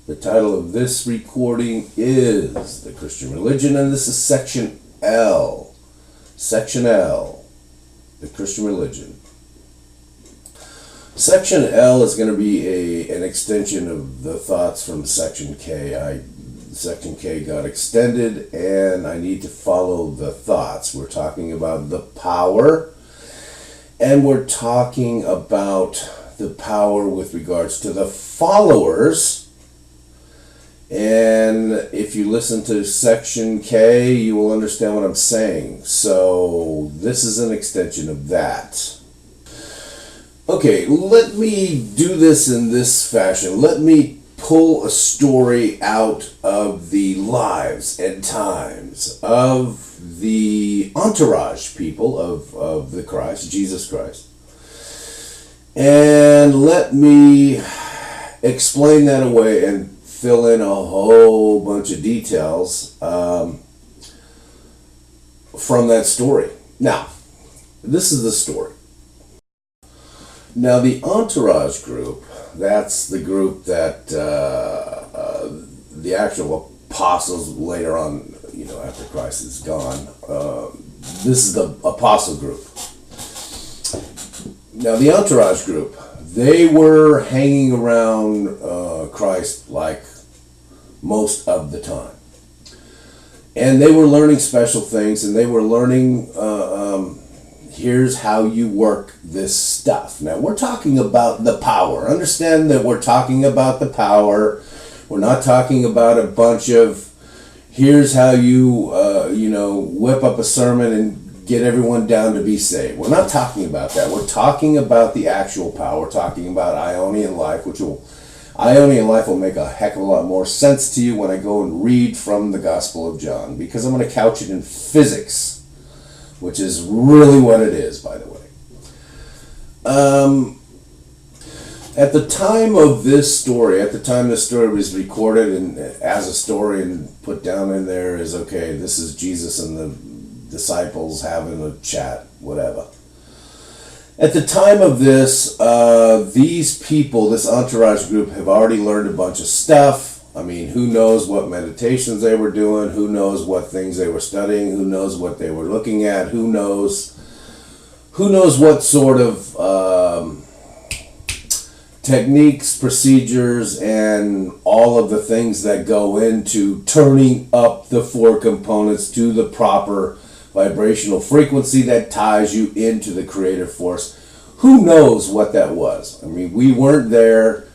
The title of this recording is The Christian Religion, and this is Section L. Section L, The Christian Religion. Section L is going to be an extension of the thoughts from Section K. Section K got extended, and I need to follow the thoughts. We're talking about the power, and we're talking about the power with regards to the followers. And if you listen to Section K, you will understand what I'm saying. So this is an extension of that. Okay, let me do this in this fashion. Let me pull a story out of the lives and times of the entourage people of the Christ, Jesus Christ. And let me explain that away and fill in a whole bunch of details from that story. Now, this is the story. Now, the entourage group, that's the group that the actual apostles later on, after Christ is gone, this is the apostle group. Now, the entourage group, they were hanging around Christ like most of the time. And they were learning special things, and they were learning, here's how you work this stuff. Now, we're talking about the power. Understand that we're talking about the power. We're not talking about a bunch of, here's how you, whip up a sermon and get everyone down to be saved. We're not talking about that. We're talking about the actual power. We're talking about Ionian life, Ionian life will make a heck of a lot more sense to you when I go and read from the Gospel of John, because I'm going to couch it in physics, which is really what it is, by the way. At the time of this story, at the time this story was recorded and as a story and put down in there is, okay, this is Jesus and the disciples having a chat, whatever. At the time of this, these people, this entourage group, have already learned a bunch of stuff. I mean, who knows what meditations they were doing, who knows what things they were studying, who knows what they were looking at, who knows what sort of techniques, procedures, and all of the things that go into turning up the four components to the proper vibrational frequency that ties you into the creative force. Who knows what that was? I mean, we weren't there.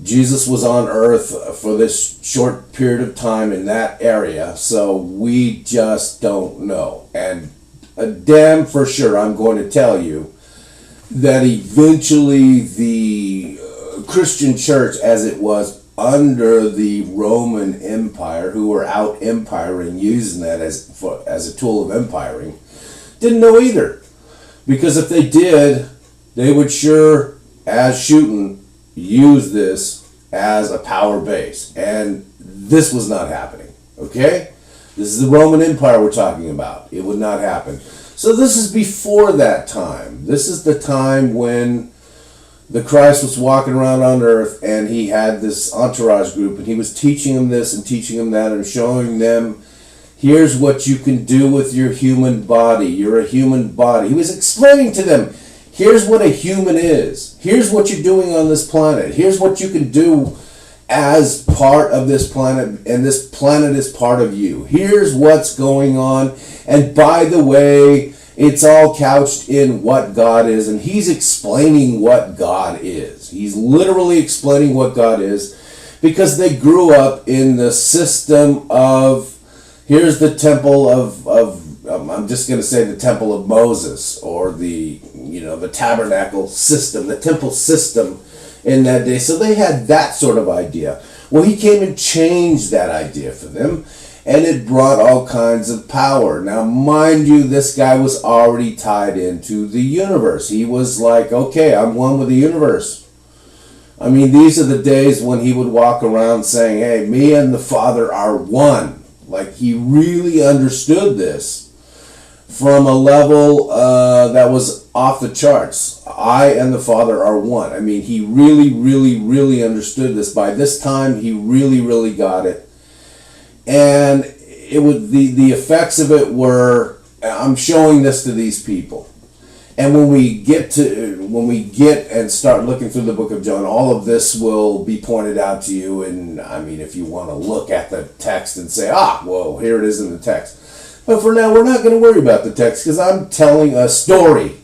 Jesus was on earth for this short period of time in that area, so we just don't know. And damn for sure, I'm going to tell you that eventually the Christian church, as it was under the Roman Empire, who were out empiring, using that as a tool of empiring, didn't know either. Because if they did, they would sure as shooting use this as a power base. And this was not happening. Okay? This is the Roman Empire we're talking about. It would not happen. So this is before that time. This is the time when the Christ was walking around on earth, and he had this entourage group, and he was teaching them this and teaching them that and showing them, here's what you can do with your human body. You're a human body. He was explaining to them, here's what a human is. Here's what you're doing on this planet. Here's what you can do as part of this planet, and this planet is part of you. Here's what's going on. And by the way, it's all couched in what God is, and he's explaining what God is. He's literally explaining what God is, because they grew up in the system of, here's the temple of I'm just going to say the temple of Moses, or the tabernacle system, the temple system in that day. So they had that sort of idea. Well, he came and changed that idea for them, and it brought all kinds of power. Now, mind you, this guy was already tied into the universe. He was like, okay, I'm one with the universe. I mean, these are the days when he would walk around saying, hey, me and the Father are one. Like, he really understood this from a level that was off the charts. I and the Father are one. I mean, he really, really, really understood this. By this time, he really, really got it. And it would the effects of it were, I'm showing this to these people. And when we get and start looking through the book of John, all of this will be pointed out to you. And I mean, if you want to look at the text and say, well, here it is in the text. But for now, we're not going to worry about the text because I'm telling a story.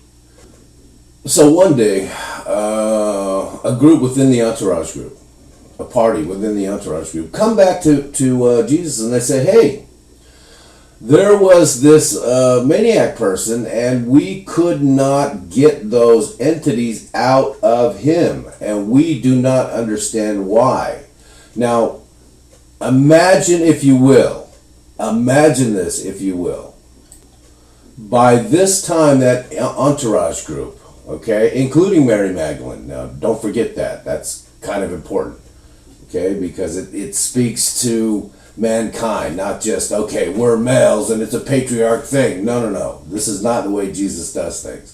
So one day, a group within the entourage group, a party within the entourage group, come back to Jesus and they say, hey, there was this maniac person, and we could not get those entities out of him, and we do not understand why. Now, imagine this, if you will. By this time, that entourage group, okay, including Mary Magdalene, now don't forget that, that's kind of important, okay, because it speaks to mankind, not just, okay, we're males and it's a patriarch thing. No. This is not the way Jesus does things.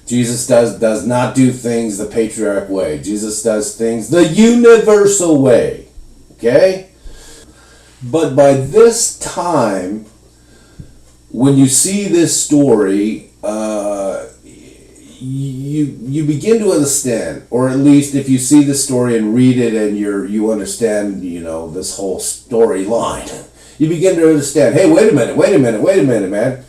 Jesus does not do things the patriarch way. Jesus does things the universal way. Okay? But by this time, when you see this story, you begin to understand, or at least if you see the story and read it and you understand, this whole storyline, you begin to understand, hey, wait a minute, man.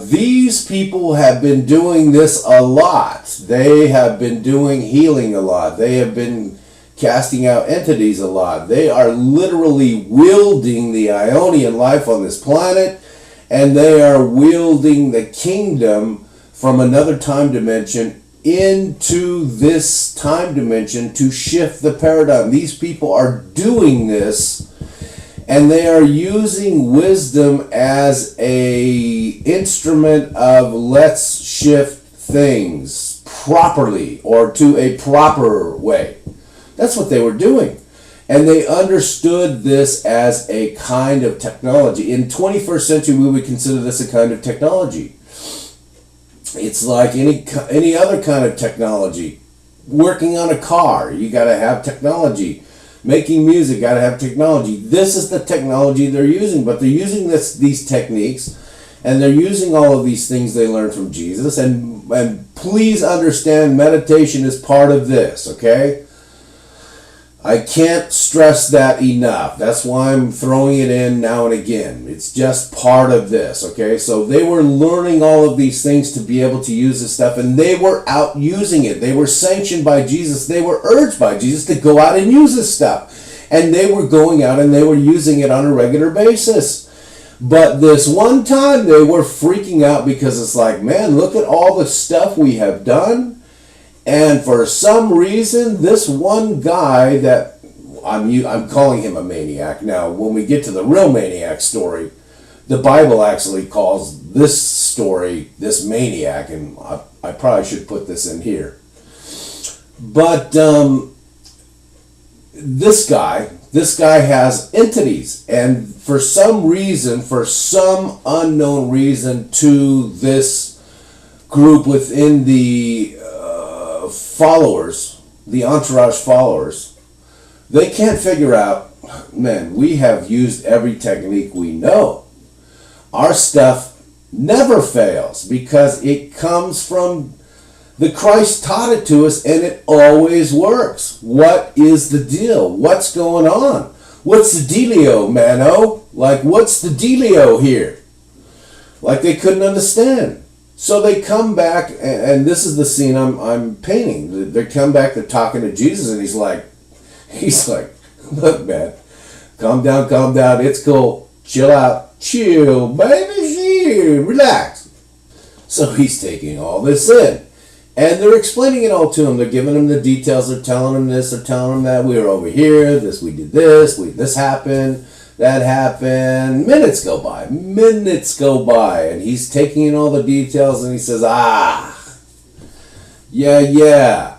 These people have been doing this a lot. They have been doing healing a lot. They have been casting out entities a lot. They are literally wielding the Ionian life on this planet, and they are wielding the kingdom from another time dimension into this time dimension to shift the paradigm. These people are doing this, and they are using wisdom as a instrument of let's shift things properly, or to a proper way. That's what they were doing. And they understood this as a kind of technology. In 21st century, we would consider this a kind of technology. It's like any other kind of technology. Working on a car, you got to have technology. Making music, got to have technology. This is the technology they're using, but they're using these techniques, and they're using all of these things they learned from Jesus. And please understand, meditation is part of this, okay? I can't stress that enough. That's why I'm throwing it in now and again. It's just part of this, okay? So they were learning all of these things to be able to use this stuff, and they were out using it. They were sanctioned by Jesus. They were urged by Jesus to go out and use this stuff. And they were going out and they were using it on a regular basis. But this one time they were freaking out because it's like, man, look at all the stuff we have done. And for some reason, this one guy that I'm calling him a maniac. Now, when we get to the real maniac story, the Bible actually calls this story this maniac, and I probably should put this in here. But this guy has entities, and for some reason, for some unknown reason, to this group within the followers, the entourage followers, they can't figure out, man, we have used every technique we know. Our stuff never fails because it comes from the Christ taught it to us, and it always works. What is the deal? What's going on? What's the dealio, mano? Like, what's the dealio here? Like, they couldn't understand. So they come back, and this is the scene I'm painting. They come back, they're talking to Jesus, and he's like, look, man, calm down, it's cool, chill out, chill, baby, chill, relax. So he's taking all this in, and they're explaining it all to him. They're giving him the details, they're telling him this, they're telling him that, we were over here, we did this, this happened, that happened. Minutes go by, and he's taking in all the details, and he says, yeah.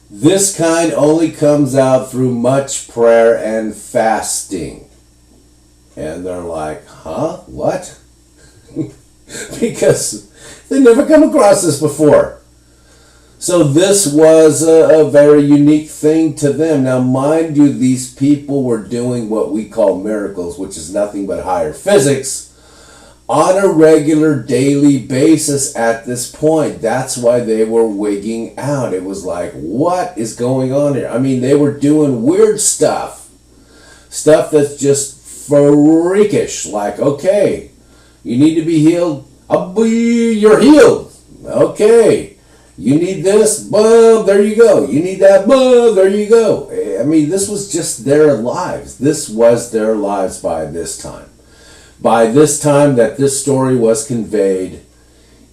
This kind only comes out through much prayer and fasting. And they're like, huh? What? because they never come across this before. So this was a very unique thing to them. Now, mind you, these people were doing what we call miracles, which is nothing but higher physics, on a regular daily basis at this point. That's why they were wigging out. It was like, what is going on here? I mean, they were doing weird stuff. Stuff that's just freakish. Like, okay, you need to be healed. You're healed. Okay. You need this, boom, there you go. You need that, boom, there you go. I mean, this was just their lives. This was their lives by this time. By this time that this story was conveyed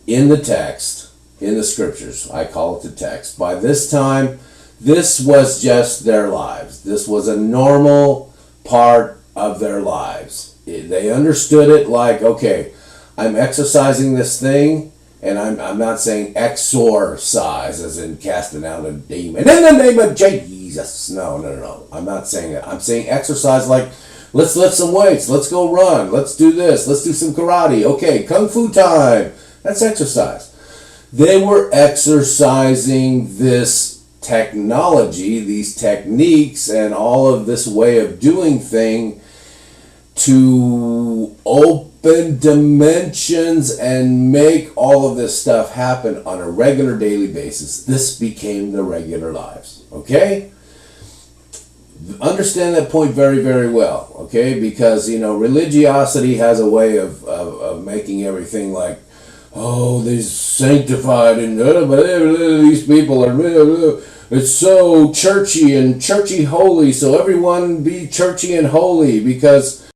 in the text, in the scriptures, I call it the text. By this time, this was just their lives. This was a normal part of their lives. They understood it like, okay, I'm exercising this thing. And I'm not saying exorcise as in casting out a demon in the name of Jesus. No. I'm not saying that. I'm saying exercise like, let's lift some weights. Let's go run. Let's do this. Let's do some karate. Okay, kung fu time. That's exercise. They were exercising this technology, these techniques, and all of this way of doing thing to open dimensions and make all of this stuff happen on a regular daily basis. This became the regular lives. Okay? Understand that point very, very well. Okay? Because, religiosity has a way of making everything like, oh, they're sanctified and these people are, it's so churchy and churchy holy, so everyone be churchy and holy because